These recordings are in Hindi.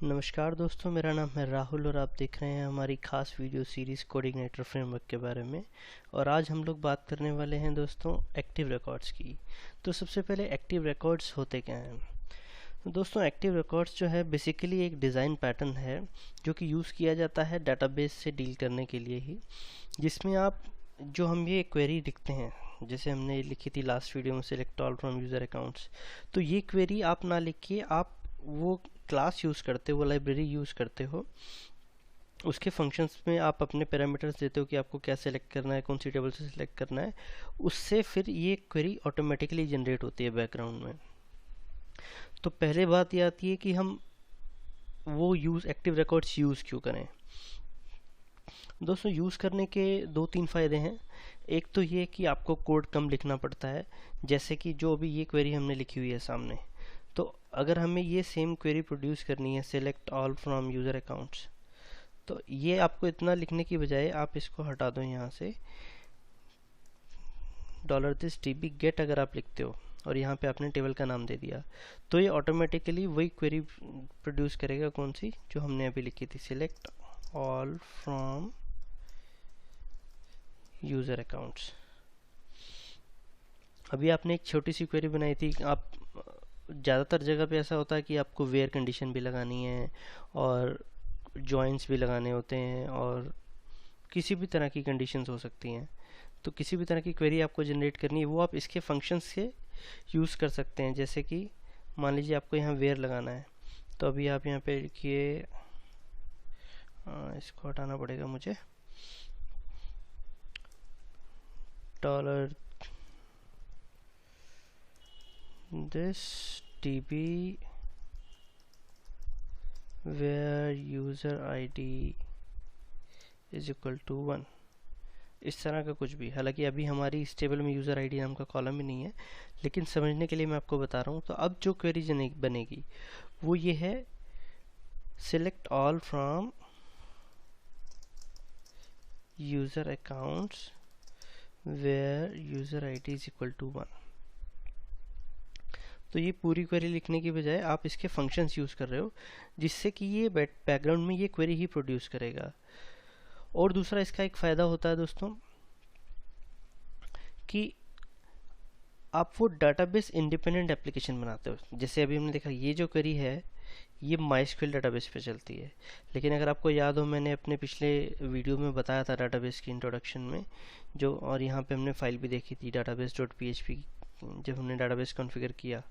नमस्कार दोस्तों, मेरा नाम है राहुल और आप देख रहे हैं हमारी खास वीडियो सीरीज़ कोऑर्डिनेटर फ्रेमवर्क के बारे में। और आज हम लोग बात करने वाले हैं दोस्तों एक्टिव रिकॉर्ड्स की। तो सबसे पहले एक्टिव रिकॉर्ड्स होते क्या हैं? तो दोस्तों एक्टिव रिकॉर्ड्स जो है बेसिकली एक डिज़ाइन पैटर्न है जो कि यूज़ किया जाता है डाटाबेस से डील करने के लिए ही, जिसमें आप जो हम ये क्वेरी लिखते हैं, जैसे हमने लिखी थी लास्ट वीडियो में select all from user accounts, तो ये क्वेरी आप ना लिखिए, आप वो क्लास यूज़ करते हो, वो लाइब्रेरी यूज़ करते हो, उसके फंक्शंस में आप अपने पैरामीटर्स देते हो कि आपको क्या सेलेक्ट करना है, कौन सी टेबल से सेलेक्ट करना है, उससे फिर ये क्वेरी ऑटोमेटिकली जनरेट होती है बैकग्राउंड में। तो पहले बात ये आती है कि हम वो एक्टिव रिकॉर्ड्स यूज़ क्यों करें। दोस्तों यूज़ करने के दो तीन फ़ायदे हैं। एक तो ये कि आपको कोड कम लिखना पड़ता है, जैसे कि जो अभी ये क्वेरी हमने लिखी हुई है सामने, तो अगर हमें ये सेम क्वेरी प्रोड्यूस करनी है select all from user accounts, तो ये आपको इतना लिखने की बजाय आप इसको हटा दो यहाँ से, $this get अगर आप लिखते हो और यहाँ पे आपने टेबल का नाम दे दिया, तो ये ऑटोमेटिकली वही क्वेरी प्रोड्यूस करेगा, कौन सी जो हमने अभी लिखी थी, select all from user accounts. अभी आपने एक छोटी सी क्वेरी बनाई थी, आप ज़्यादातर जगह पे ऐसा होता है कि आपको वेयर कंडीशन भी लगानी है और जॉइंट्स भी लगाने होते हैं और किसी भी तरह की कंडीशंस हो सकती हैं। तो किसी भी तरह की क्वेरी आपको जनरेट करनी है, वो आप इसके फंक्शंस से यूज़ कर सकते हैं। जैसे कि मान लीजिए आपको यहाँ वेयर लगाना है, तो अभी आप यहाँ पे लिखिए, इसको हटाना पड़ेगा मुझे, $this db where user id is equal to 1, इस तरह का कुछ भी। हालांकि अभी हमारी इस टेबल में यूज़र आईडी नाम का कॉलम ही नहीं है, लेकिन समझने के लिए मैं आपको बता रहा हूँ। तो अब जो क्वेरी बनेगी वो ये है, select all from user accounts where user ID is equal to 1। तो ये पूरी क्वेरी लिखने की बजाय आप इसके फंक्शंस यूज़ कर रहे हो, जिससे कि ये बैकग्राउंड में ये क्वेरी ही प्रोड्यूस करेगा। और दूसरा इसका एक फ़ायदा होता है दोस्तों कि आप वो डाटाबेस इंडिपेंडेंट एप्लीकेशन बनाते हो। जैसे अभी हमने देखा ये जो क्वेरी है ये माइस्क्यूएल डाटाबेस पे चलती है, लेकिन अगर आपको याद हो मैंने अपने पिछले वीडियो में बताया था डाटाबेस की इंट्रोडक्शन में, जो और यहाँ पे हमने फाइल भी देखी थी database.php, जब हमने डाटाबेस कॉन्फ़िगर किया,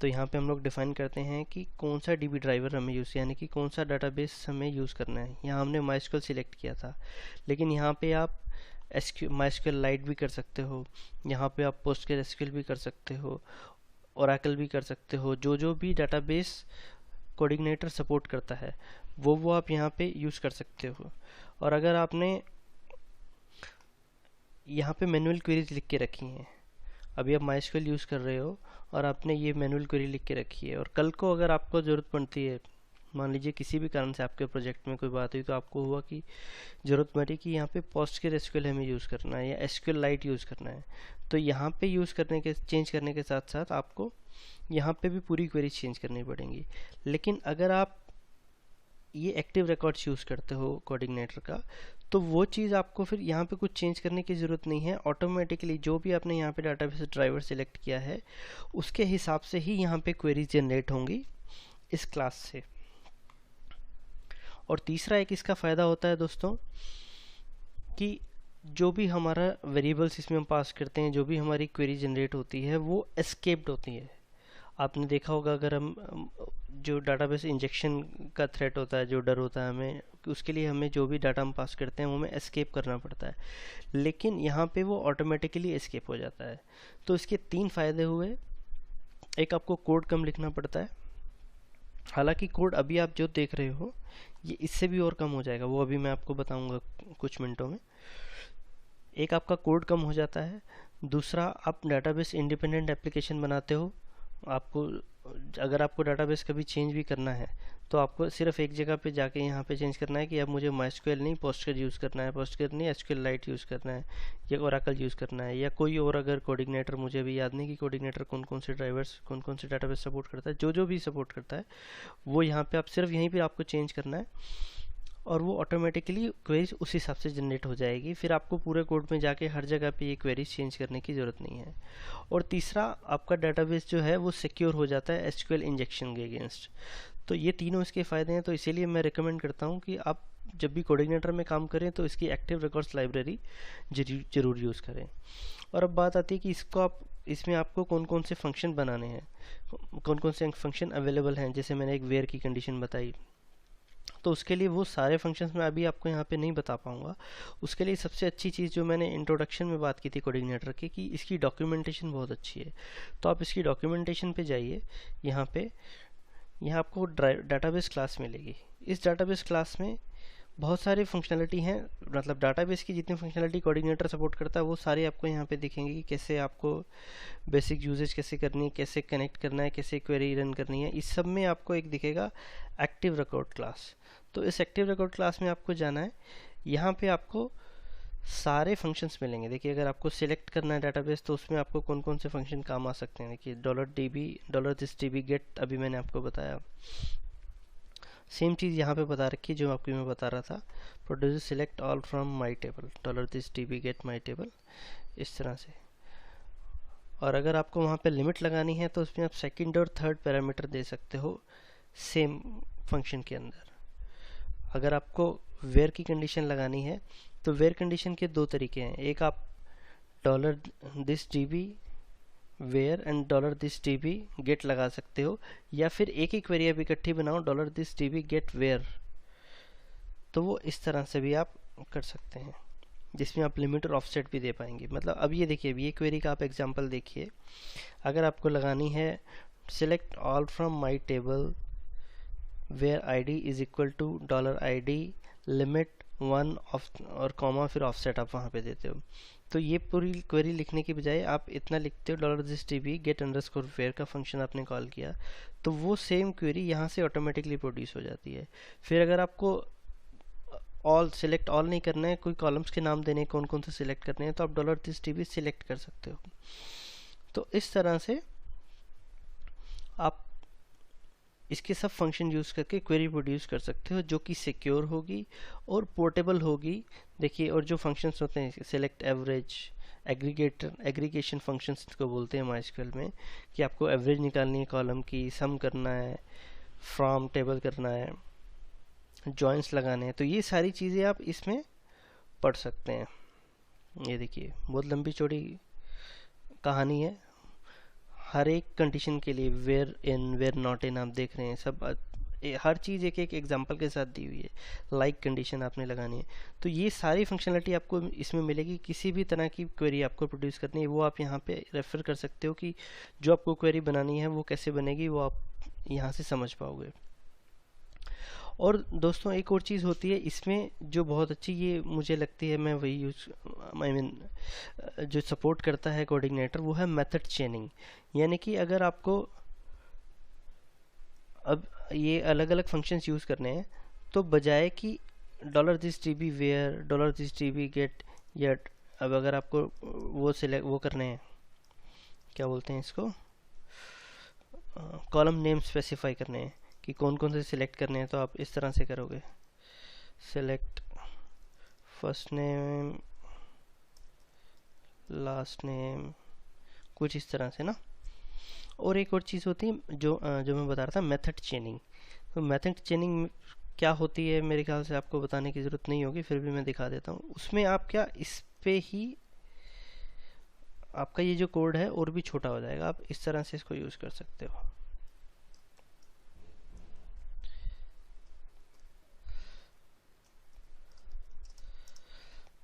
तो यहाँ पे हम लोग डिफाइन करते हैं कि कौन सा डीबी ड्राइवर हमें यूज़, यानी कि कौन सा डाटाबेस हमें यूज़ करना है। यहाँ हमने माइस्क्यूएल सिलेक्ट किया था, लेकिन यहाँ पे आप माइस्क्यूएल लाइट भी कर सकते हो, यहाँ पे आप पोस्टग्रेसक्यूएल भी कर सकते हो, ओरेकल भी कर सकते हो। जो जो भी डाटाबेस कोऑर्डिनेटर सपोर्ट करता है वो आप यहाँ पे यूज़ कर सकते हो। और अगर आपने यहाँ पे मैनुअल क्वेरीज लिख के रखी हैं, अभी आप माइस्क्यूएल यूज़ कर रहे हो और आपने ये मैनुअल क्वेरी लिख के रखी है, और कल को अगर आपको ज़रूरत पड़ती है, मान लीजिए किसी भी कारण से आपके प्रोजेक्ट में कोई बात हुई, तो आपको हुआ कि ज़रूरत पड़ी कि यहाँ पे पोस्टग्रेसक्यूएल हमें यूज़ करना है या एसक्यूएल लाइट यूज़ करना है, तो यहाँ पे चेंज करने के साथ साथ आपको यहाँ पे भी पूरी क्वेरी चेंज करनी पड़ेंगी। लेकिन अगर आप ये एक्टिव रिकॉर्ड्स यूज़ करते हो कोऑर्डिनेटर का, तो वो चीज़ आपको फिर यहाँ पे कुछ चेंज करने की ज़रूरत नहीं है। ऑटोमेटिकली जो भी आपने यहाँ पे डाटाबेस ड्राइवर सिलेक्ट किया है उसके हिसाब से ही यहाँ पे क्वेरीज जनरेट होंगी इस क्लास से। और तीसरा एक इसका फ़ायदा होता है दोस्तों कि जो भी हमारा वेरिएबल्स इसमें हम पास करते हैं, जो भी हमारी क्वेरी जनरेट होती है वो एस्केप्ड होती है। आपने देखा होगा, अगर हम जो डाटाबेस इंजेक्शन का थ्रेट होता है, जो डर होता है हमें, उसके लिए हमें जो भी डाटा हम पास करते हैं वो हमें एस्केप करना पड़ता है, लेकिन यहाँ पे वो ऑटोमेटिकली एस्केप हो जाता है। तो इसके तीन फ़ायदे हुए। एक, आपको कोड कम लिखना पड़ता है, हालांकि कोड अभी आप जो देख रहे हो ये इससे भी और कम हो जाएगा, वो अभी मैं आपको बताऊंगा कुछ मिनटों में। एक, आपका कोड कम हो जाता है। दूसरा, आप डाटाबेस इंडिपेंडेंट एप्लीकेशन बनाते हो, आपको अगर आपको डाटाबेस कभी चेंज भी करना है तो आपको सिर्फ एक जगह पे जाके यहाँ पे चेंज करना है कि अब मुझे माइस्क्वेल नहीं पोस्टग्रेस यूज़ करना है, पोस्टग्रेस नहीं एसक्यूएल लाइट यूज़ करना है, या ओरेकल यूज़ करना है, या कोई और अगर कोऑर्डिनेटर, मुझे भी याद नहीं कि कोऑर्डिनेटर कौन कौन से ड्राइवर्स कौन कौन से डाटाबेस सपोर्ट करता है, जो भी सपोर्ट करता है वो यहाँ पे आप सिर्फ यहीं पे आपको चेंज करना है और वो ऑटोमेटिकली क्वेरीज उस हिसाब से जनरेट हो जाएगी। फिर आपको पूरे कोड में जाके हर जगह पे ये क्वेरीज चेंज करने की ज़रूरत नहीं है। और तीसरा, आपका डाटाबेस जो है वो सिक्योर हो जाता है एसक्यूएल इंजेक्शन के अगेंस्ट। तो ये तीनों इसके फ़ायदे हैं। तो इसीलिए मैं रिकमेंड करता हूँ कि आप जब भी कोऑर्डिनेटर में काम करें तो इसकी एक्टिव रिकॉर्ड्स लाइब्रेरी जरूर यूज़ करें। और अब बात आती है कि इसमें आपको कौन कौन से फंक्शन बनाने हैं, कौन कौन से फंक्शन अवेलेबल हैं। जैसे मैंने एक वेयर की कंडीशन बताई, तो उसके लिए वो सारे फंक्शंस मैं अभी आपको यहाँ पे नहीं बता पाऊँगा। उसके लिए सबसे अच्छी चीज़ जो मैंने इंट्रोडक्शन में बात की थी कोऑर्डिनेटर की, कि इसकी डॉक्यूमेंटेशन बहुत अच्छी है। तो आप इसकी डॉक्यूमेंटेशन पे जाइए, यहाँ आपको डाटाबेस क्लास मिलेगी। इस डाटाबेस क्लास में बहुत सारी फंक्शनलिटी हैं, मतलब डाटाबेस की जितनी फंक्शनलिटी कोऑर्डिनेटर सपोर्ट करता है वो सारे आपको यहाँ पे दिखेंगे कि कैसे आपको बेसिक यूजेज कैसे करनी है, कैसे कनेक्ट करना है, कैसे क्वेरी रन करनी है। इस सब में आपको एक दिखेगा एक्टिव रिकॉर्ड क्लास। तो इस एक्टिव रिकॉर्ड क्लास में आपको जाना है, यहाँ पे आपको सारे फंक्शंस मिलेंगे। देखिए, अगर आपको सिलेक्ट करना है डाटाबेस तो उसमें आपको कौन कौन से फंक्शन काम आ सकते हैं। देखिए, $db $this गेट अभी मैंने आपको बताया। सेम चीज़ यहाँ पे बता रखी है जो आपको मैं बता रहा था, produce select all from my table $this get my table, इस तरह से। और अगर आपको वहाँ पे लिमिट लगानी है तो उसमें आप सेकंड और थर्ड पैरामीटर दे सकते हो सेम फंक्शन के अंदर। अगर आपको वेयर की कंडीशन लगानी है तो वेयर कंडीशन के दो तरीके हैं। एक, आप $this db where and $this db get लगा सकते हो, या फिर एक ही क्वेरी आप इकट्ठी बनाओ $this db गेट वेयर। तो वो इस तरह से भी आप कर सकते हैं, जिसमें आप लिमिट और ऑफसेट भी दे पाएंगे। मतलब अब ये देखिए, अब ये क्वेरी का आप एग्जांपल देखिए। अगर आपको लगानी है select all from my table where id is equal to $id limit 1 of और कॉमा फिर ऑफसेट आप वहाँ पे देते हो, तो ये पूरी क्वेरी लिखने की बजाय आप इतना लिखते हो $this db get underscore where का फंक्शन आपने कॉल किया, तो वो सेम क्वेरी यहाँ से ऑटोमेटिकली प्रोड्यूस हो जाती है। फिर अगर आपको सिलेक्ट ऑल नहीं करना है, कोई कॉलम्स के नाम देने कौन कौन से सिलेक्ट करने हैं, तो आप $this db सिलेक्ट कर सकते हो। तो इस तरह से आप इसके सब फंक्शन यूज़ करके क्वेरी प्रोड्यूस कर सकते हो, जो कि सिक्योर होगी और पोर्टेबल होगी। देखिए, और जो फंक्शंस होते हैं सेलेक्ट एवरेज, एग्रीगेशन फंक्शंस को बोलते हैं माइस्क्वेल में, कि आपको एवरेज निकालनी है कॉलम की, सम करना है, फ्रॉम टेबल करना है, जॉइंट्स लगाने हैं। तो ये सारी चीज़ें आप इसमें पढ़ सकते हैं। ये देखिए, बहुत लंबी चौड़ी कहानी है। हर एक कंडीशन के लिए where in where not in आप देख रहे हैं, सब हर चीज़ एक एक एग्जांपल के साथ दी हुई है। लाइक कंडीशन आपने लगानी है, तो ये सारी फंक्शनलिटी आपको इसमें मिलेगी। किसी भी तरह की क्वेरी आपको प्रोड्यूस करनी है वो आप यहाँ पे रेफर कर सकते हो, कि जो आपको क्वेरी बनानी है वो कैसे बनेगी, वो आप यहाँ से समझ पाओगे। और दोस्तों, एक और चीज़ होती है इसमें जो बहुत अच्छी ये मुझे लगती है, मैं वही जो सपोर्ट करता है कोऑर्डिनेटर, वो है मेथड चेनिंग। यानी कि अगर आपको अब ये अलग अलग फंक्शंस यूज़ करने हैं, तो बजाय कि $this db where $this db get, या अब अगर आपको वो करने हैं, क्या बोलते हैं इसको, कॉलम नेम स्पेसिफाई करने हैं कि कौन कौन से सिलेक्ट करने हैं, तो आप इस तरह से करोगे, select first name last name, कुछ इस तरह से ना। और एक और चीज़ होती है जो मैं बता रहा था, मेथड चेनिंग। तो मेथड चेनिंग क्या होती है, मेरे ख्याल से आपको बताने की ज़रूरत नहीं होगी, फिर भी मैं दिखा देता हूँ। उसमें आप क्या, इस पे ही आपका ये जो कोड है और भी छोटा हो जाएगा। आप इस तरह से इसको यूज़ कर सकते हो।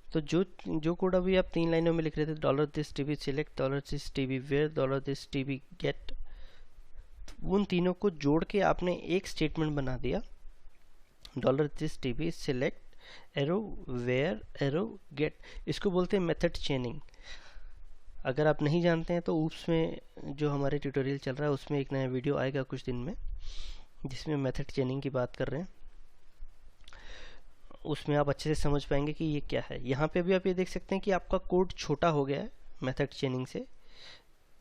तो जो कोड अभी आप 3 लाइनों में लिख रहे थे, $this db select, $this db where, $this db get, उन तीनों को जोड़ के आपने एक स्टेटमेंट बना दिया, $this db select arrow where arrow get. इसको बोलते हैं मेथड चेनिंग। अगर आप नहीं जानते हैं तो उसमें जो हमारे ट्यूटोरियल चल रहा है उसमें एक नया वीडियो आएगा कुछ दिन में, जिसमें मेथड चेनिंग की बात कर रहे हैं, उसमें आप अच्छे से समझ पाएंगे कि ये क्या है। यहाँ पे भी आप ये देख सकते हैं कि आपका कोड छोटा हो गया है मेथड चेनिंग से।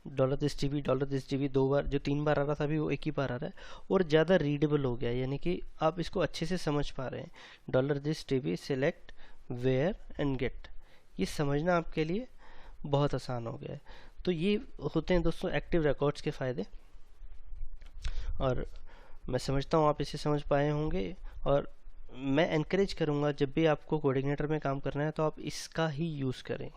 $this दो बार, जो 3 बार आ रहा था अभी वो एक ही बार आ रहा है, और ज़्यादा रीडेबल हो गया है, यानी कि आप इसको अच्छे से समझ पा रहे हैं। $this select where and get, ये समझना आपके लिए बहुत आसान हो गया है। तो ये होते हैं दोस्तों एक्टिव रिकॉर्ड्स के फ़ायदे, और मैं समझता हूँ आप इसे समझ पाए होंगे। और मैं एनकरेज करूँगा जब भी आपको कोऑर्डिनेटर में काम करना है तो आप इसका ही यूज़ करें।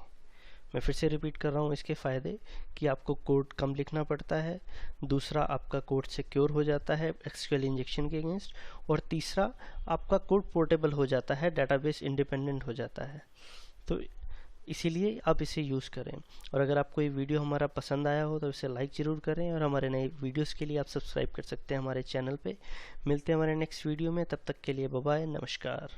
मैं फिर से रिपीट कर रहा हूँ इसके फ़ायदे, कि आपको कोड कम लिखना पड़ता है, दूसरा आपका कोड सिक्योर हो जाता है एसक्यूएल इंजेक्शन के अगेंस्ट, और तीसरा आपका कोड पोर्टेबल हो जाता है, डाटाबेस इंडिपेंडेंट हो जाता है। तो इसीलिए आप इसे यूज़ करें। और अगर आपको ये वीडियो हमारा पसंद आया हो तो इसे लाइक ज़रूर करें, और हमारे नए वीडियोस के लिए आप सब्सक्राइब कर सकते हैं हमारे चैनल पे। मिलते हैं हमारे नेक्स्ट वीडियो में, तब तक के लिए बाय बाय, नमस्कार।